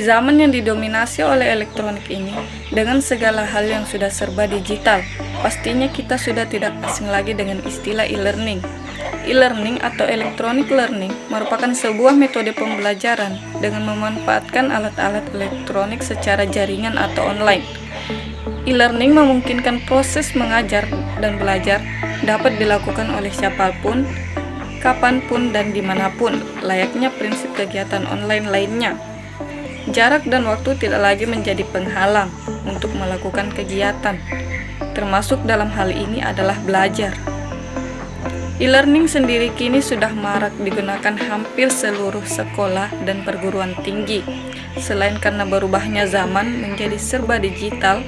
Di zaman yang didominasi oleh elektronik ini, dengan segala hal yang sudah serba digital, pastinya kita sudah tidak asing lagi dengan istilah e-learning. E-learning atau electronic learning merupakan sebuah metode pembelajaran dengan memanfaatkan alat-alat elektronik secara jaringan atau online. E-learning memungkinkan proses mengajar dan belajar dapat dilakukan oleh siapapun, kapanpun, dan dimanapun, layaknya prinsip kegiatan online lainnya. Jarak dan waktu tidak lagi menjadi penghalang untuk melakukan kegiatan, termasuk dalam hal ini adalah belajar. E-learning sendiri kini sudah marak digunakan hampir seluruh sekolah dan perguruan tinggi. Selain karena berubahnya zaman menjadi serba digital,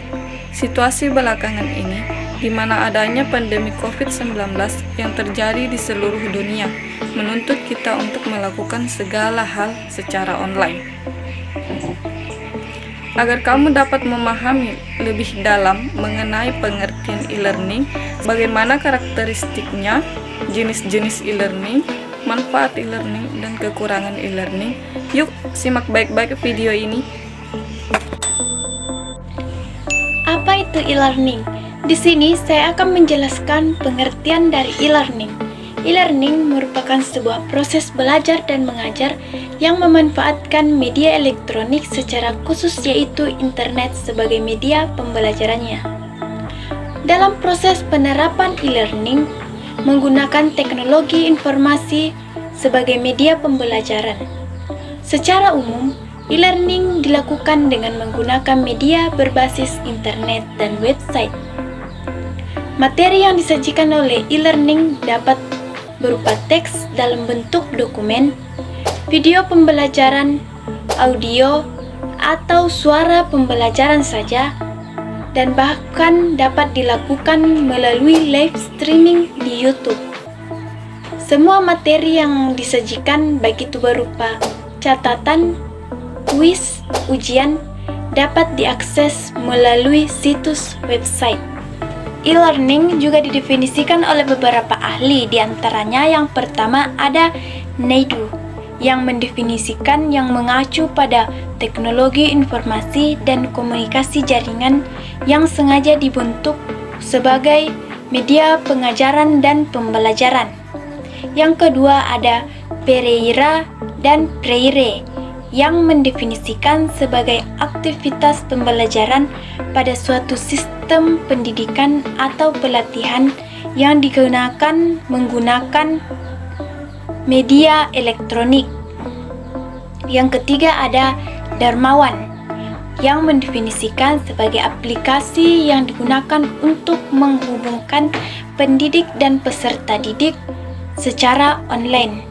situasi belakangan ini, di mana adanya pandemi COVID-19 yang terjadi di seluruh dunia, menuntut kita untuk melakukan segala hal secara online. Agar kamu dapat memahami lebih dalam mengenai pengertian e-learning, bagaimana karakteristiknya, jenis-jenis e-learning, manfaat e-learning, dan kekurangan e-learning, yuk simak baik-baik video ini. Apa itu e-learning? Di sini saya akan menjelaskan pengertian dari e-learning. E-learning merupakan sebuah proses belajar dan mengajar yang memanfaatkan media elektronik secara khusus, yaitu internet sebagai media pembelajarannya. Dalam proses penerapan e-learning menggunakan teknologi informasi sebagai media pembelajaran. Secara umum, e-learning dilakukan dengan menggunakan media berbasis internet dan website. Materi yang disajikan oleh e-learning dapat berupa teks dalam bentuk dokumen, video pembelajaran, audio, atau suara pembelajaran saja, dan bahkan dapat dilakukan melalui live streaming di YouTube. Semua materi yang disajikan, baik itu berupa catatan, kuis, ujian, dapat diakses melalui situs website. E-learning juga didefinisikan oleh beberapa ahli, di antaranya yang pertama ada Naidu, yang mendefinisikan yang mengacu pada teknologi informasi dan komunikasi jaringan yang sengaja dibentuk sebagai media pengajaran dan pembelajaran. Yang kedua ada Pereira dan Freire, yang mendefinisikan sebagai aktivitas pembelajaran pada suatu sistem pendidikan atau pelatihan yang digunakan menggunakan media elektronik. Yang ketiga ada Darmawan, yang mendefinisikan sebagai aplikasi yang digunakan untuk menghubungkan pendidik dan peserta didik secara online.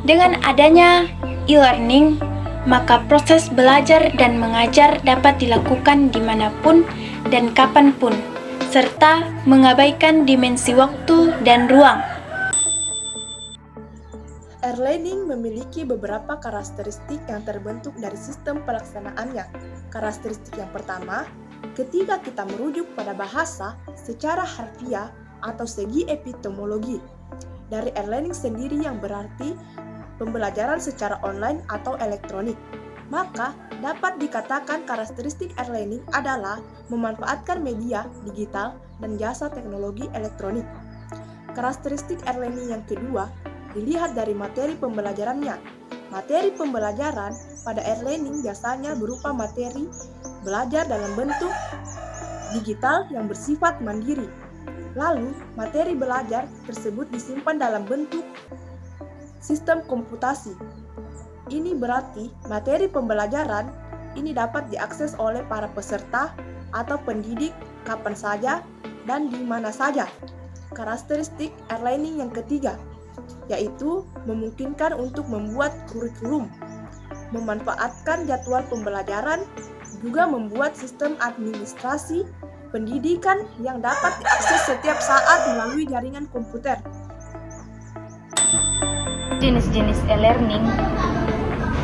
Dengan adanya e-learning, maka proses belajar dan mengajar dapat dilakukan dimanapun dan kapanpun, serta mengabaikan dimensi waktu dan ruang. E-learning memiliki beberapa karakteristik yang terbentuk dari sistem pelaksanaannya. Karakteristik yang pertama, ketika kita merujuk pada bahasa secara harfiah atau segi epistemologi dari e-learning sendiri, yang berarti pembelajaran secara online atau elektronik, maka dapat dikatakan karakteristik e-learning adalah memanfaatkan media digital dan jasa teknologi elektronik. Karakteristik e-learning yang kedua dilihat dari materi pembelajarannya. Materi pembelajaran pada e-learning biasanya berupa materi belajar dalam bentuk digital yang bersifat mandiri. Lalu, materi belajar tersebut disimpan dalam bentuk sistem komputasi. Ini berarti materi pembelajaran ini dapat diakses oleh para peserta atau pendidik kapan saja dan di mana saja. Karakteristik e-learning yang ketiga yaitu memungkinkan untuk membuat kurikulum, memanfaatkan jadwal pembelajaran, juga membuat sistem administrasi pendidikan yang dapat diakses setiap saat melalui jaringan komputer. Jenis-jenis e-learning.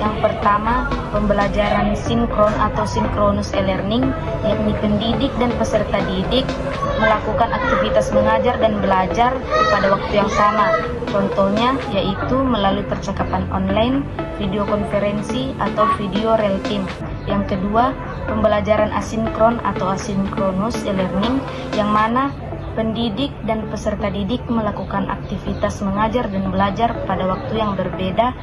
Yang pertama, pembelajaran sinkron atau sinkronus e-learning, yakni pendidik dan peserta didik melakukan aktivitas mengajar dan belajar pada waktu yang sama. Contohnya yaitu melalui percakapan online, video konferensi atau video real time. Yang kedua, pembelajaran asinkron atau asynchronous e-learning, yang mana pendidik dan peserta didik melakukan aktivitas mengajar dan belajar pada waktu yang berbeda.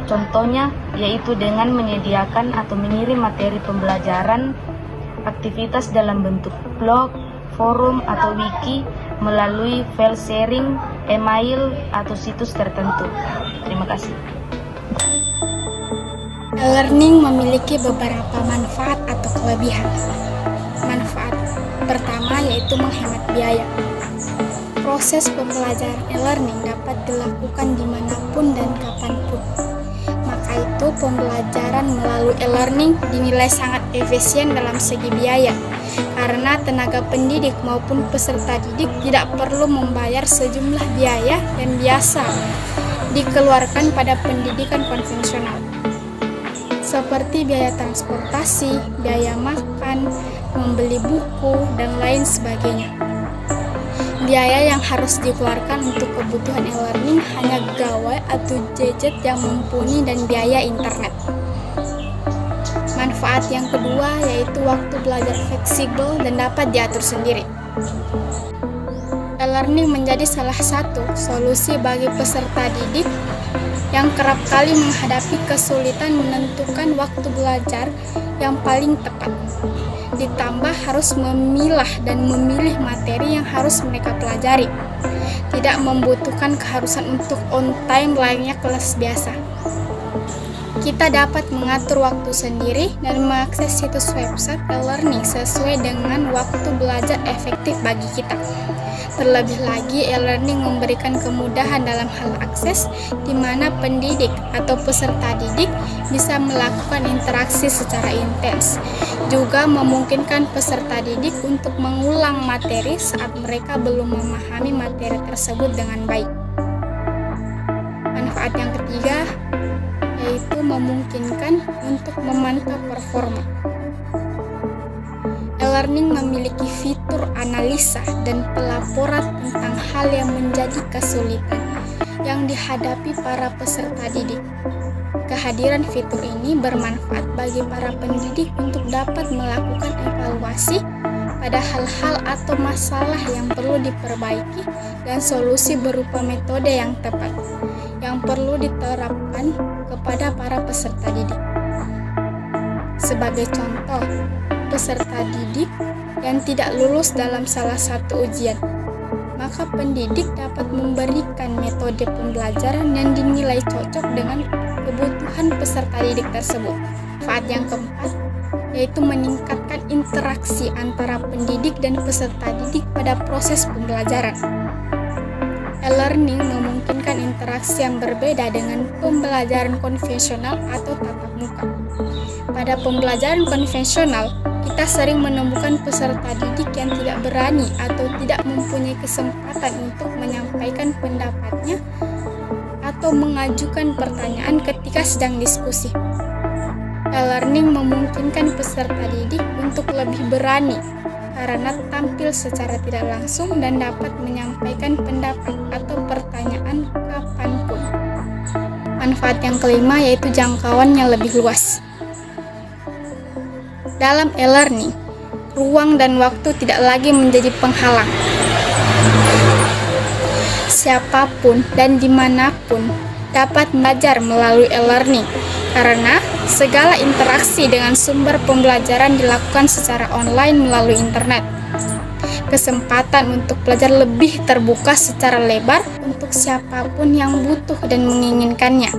Contohnya yaitu dengan menyediakan atau mengirim materi pembelajaran, aktivitas dalam bentuk blog, forum atau wiki melalui file sharing, email atau situs tertentu. Terima kasih. E-learning memiliki beberapa manfaat atau kelebihan. Manfaat pertama yaitu menghemat biaya. Proses pembelajaran e-learning dapat dilakukan dimanapun dan kapanpun. Maka itu pembelajaran melalui e-learning dinilai sangat efisien dalam segi biaya, karena tenaga pendidik maupun peserta didik tidak perlu membayar sejumlah biaya yang biasa dikeluarkan pada pendidikan konvensional, seperti biaya transportasi, biaya makan, membeli buku, dan lain sebagainya. Biaya yang harus dikeluarkan untuk kebutuhan e-learning hanya gawai atau gadget yang mumpuni dan biaya internet. Manfaat yang kedua yaitu waktu belajar fleksibel dan dapat diatur sendiri. E-learning menjadi salah satu solusi bagi peserta didik yang kerap kali menghadapi kesulitan menentukan waktu belajar yang paling tepat. Ditambah harus memilah dan memilih materi yang harus mereka pelajari. Tidak membutuhkan keharusan untuk on time layaknya kelas biasa. Kita dapat mengatur waktu sendiri dan mengakses situs website e-learning sesuai dengan waktu belajar efektif bagi kita. Terlebih lagi, e-learning memberikan kemudahan dalam hal akses, di mana pendidik atau peserta didik bisa melakukan interaksi secara intens. Juga memungkinkan peserta didik untuk mengulang materi saat mereka belum memahami materi tersebut dengan baik. Manfaat yang ketiga yaitu memungkinkan untuk memantau performa. E-learning memiliki fitur analisa dan pelaporan tentang hal yang menjadi kesulitan yang dihadapi para peserta didik. Kehadiran fitur ini bermanfaat bagi para pendidik untuk dapat melakukan evaluasi pada hal-hal atau masalah yang perlu diperbaiki dan solusi berupa metode yang tepat yang perlu diterapkan kepada para peserta didik. Sebagai contoh, peserta didik yang tidak lulus dalam salah satu ujian, maka pendidik dapat memberikan metode pembelajaran yang dinilai cocok dengan kebutuhan peserta didik tersebut. Manfaat yang keempat yaitu meningkatkan interaksi antara pendidik dan peserta didik pada proses pembelajaran. E-learning memungkinkan interaksi yang berbeda dengan pembelajaran konvensional atau tatap muka. Pada pembelajaran konvensional, kita sering menemukan peserta didik yang tidak berani atau tidak mempunyai kesempatan untuk menyampaikan pendapatnya atau mengajukan pertanyaan ketika sedang diskusi. E-learning memungkinkan peserta didik untuk lebih berani karena tampil secara tidak langsung dan dapat menyampaikan pendapat atau pertanyaan kapanpun. Manfaat yang kelima yaitu jangkauan yang lebih luas. Dalam e-learning, ruang dan waktu tidak lagi menjadi penghalang. Siapapun dan dimanapun dapat belajar melalui e-learning karena segala interaksi dengan sumber pembelajaran dilakukan secara online melalui internet. Kesempatan untuk belajar lebih terbuka secara lebar untuk siapapun yang butuh dan menginginkannya.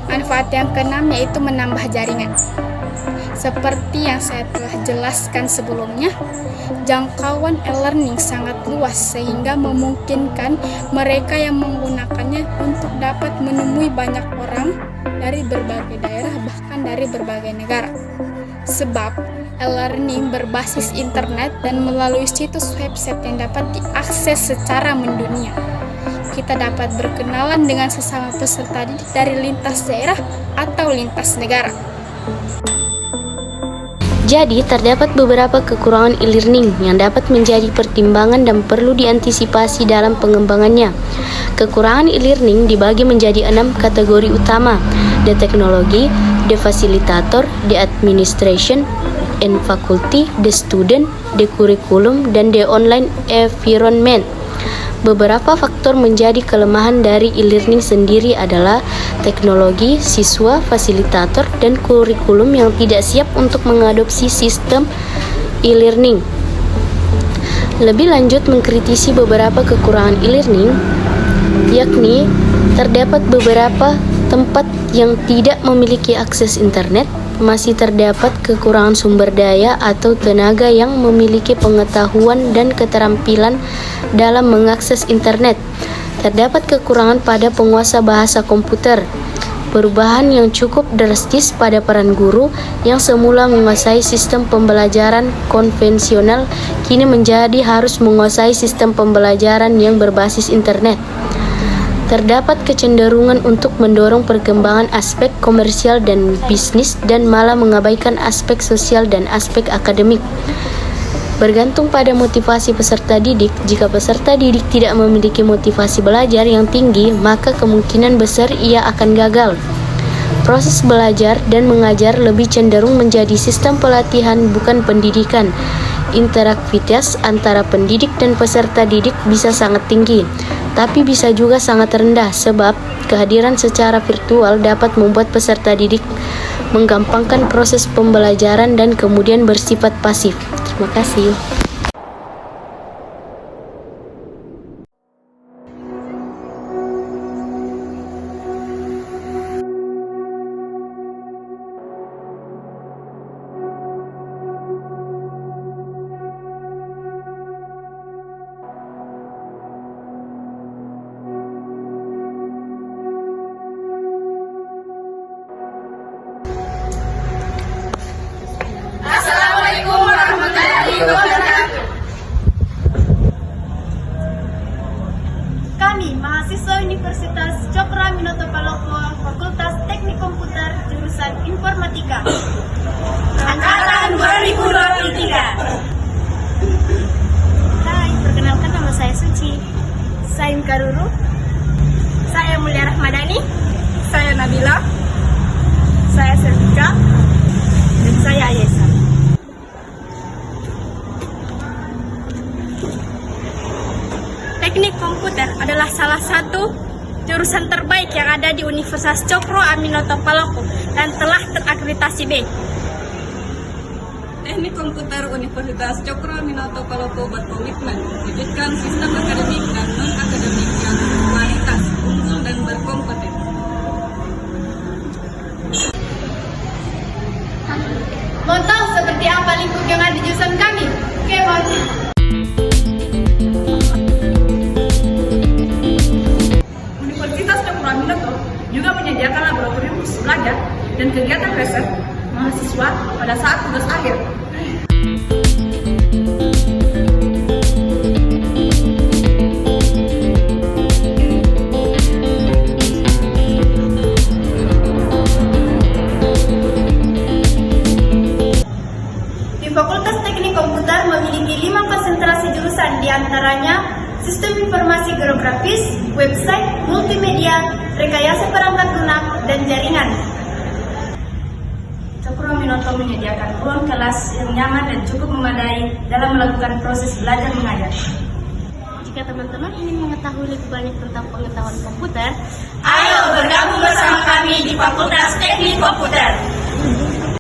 Manfaat yang keenam yaitu menambah jaringan. Seperti yang saya telah jelaskan sebelumnya, jangkauan e-learning sangat luas sehingga memungkinkan mereka yang menggunakannya untuk dapat menemui banyak orang dari berbagai daerah, bahkan dari berbagai negara. Sebab e-learning berbasis internet dan melalui situs website yang dapat diakses secara mendunia. Kita dapat berkenalan dengan sesama peserta didik dari lintas daerah atau lintas negara. Jadi, terdapat beberapa kekurangan e-learning yang dapat menjadi pertimbangan dan perlu diantisipasi dalam pengembangannya. Kekurangan e-learning dibagi menjadi 6 kategori utama: the technology, the facilitator, the administration and faculty, the student, the curriculum, dan the online environment. Beberapa faktor menjadi kelemahan dari e-learning sendiri adalah teknologi, siswa, fasilitator, dan kurikulum yang tidak siap untuk mengadopsi sistem e-learning. Lebih lanjut mengkritisi beberapa kekurangan e-learning, yakni terdapat beberapa tempat yang tidak memiliki akses internet, masih terdapat kekurangan sumber daya atau tenaga yang memiliki pengetahuan dan keterampilan dalam mengakses internet. Terdapat kekurangan pada penguasa bahasa komputer. Perubahan yang cukup drastis pada peran guru yang semula menguasai sistem pembelajaran konvensional kini menjadi harus menguasai sistem pembelajaran yang berbasis internet. Terdapat kecenderungan untuk mendorong perkembangan aspek komersial dan bisnis dan malah mengabaikan aspek sosial dan aspek akademik. Bergantung pada motivasi peserta didik, jika peserta didik tidak memiliki motivasi belajar yang tinggi, maka kemungkinan besar ia akan gagal. Proses belajar dan mengajar lebih cenderung menjadi sistem pelatihan bukan pendidikan. Interaktivitas antara pendidik dan peserta didik bisa sangat tinggi, tapi bisa juga sangat rendah sebab kehadiran secara virtual dapat membuat peserta didik menggampangkan proses pembelajaran dan kemudian bersifat pasif. Terima kasih. Kami, mahasiswa Universitas Cokro Aminoto Palopo, Fakultas Teknik Komputer, jurusan Informatika, Angkatan 2023. Hai, perkenalkan nama saya Suci. Saya Karuru, Saya Mulia Rahmadani. saya Nabila, Saya Servika. Dan saya Ayesa. Teknik Komputer adalah salah satu jurusan terbaik yang ada di Universitas Cokro Aminoto Palopo dan telah terakreditasi B. Teknik Komputer Universitas Cokro Aminoto Palopo berkomitmen mewujudkan sistem akademik dan non-akademik yang berkualitas, unggul, dan berkompeten. Mau tahu seperti apa lingkup yang ada di jurusan kami? Oke, mau. Universitas Cokro Aminoto juga menyediakan laboratorium khusus belajar dan kegiatan riset mahasiswa pada saat tugas akhir. Di Fakultas Teknik Komputer memiliki 5 konsentrasi jurusan, diantaranya Sistem Informasi Geografis, Website, Multimedia, Rekayasa Perangkat Lunak, dan Jaringan. Cokro Aminoto menyediakan ruang kelas yang nyaman dan cukup memadai dalam melakukan proses belajar mengajar. Jika teman-teman ingin mengetahui lebih banyak tentang pengetahuan komputer, Ayo bergabung bersama kami di Fakultas Teknik Komputer.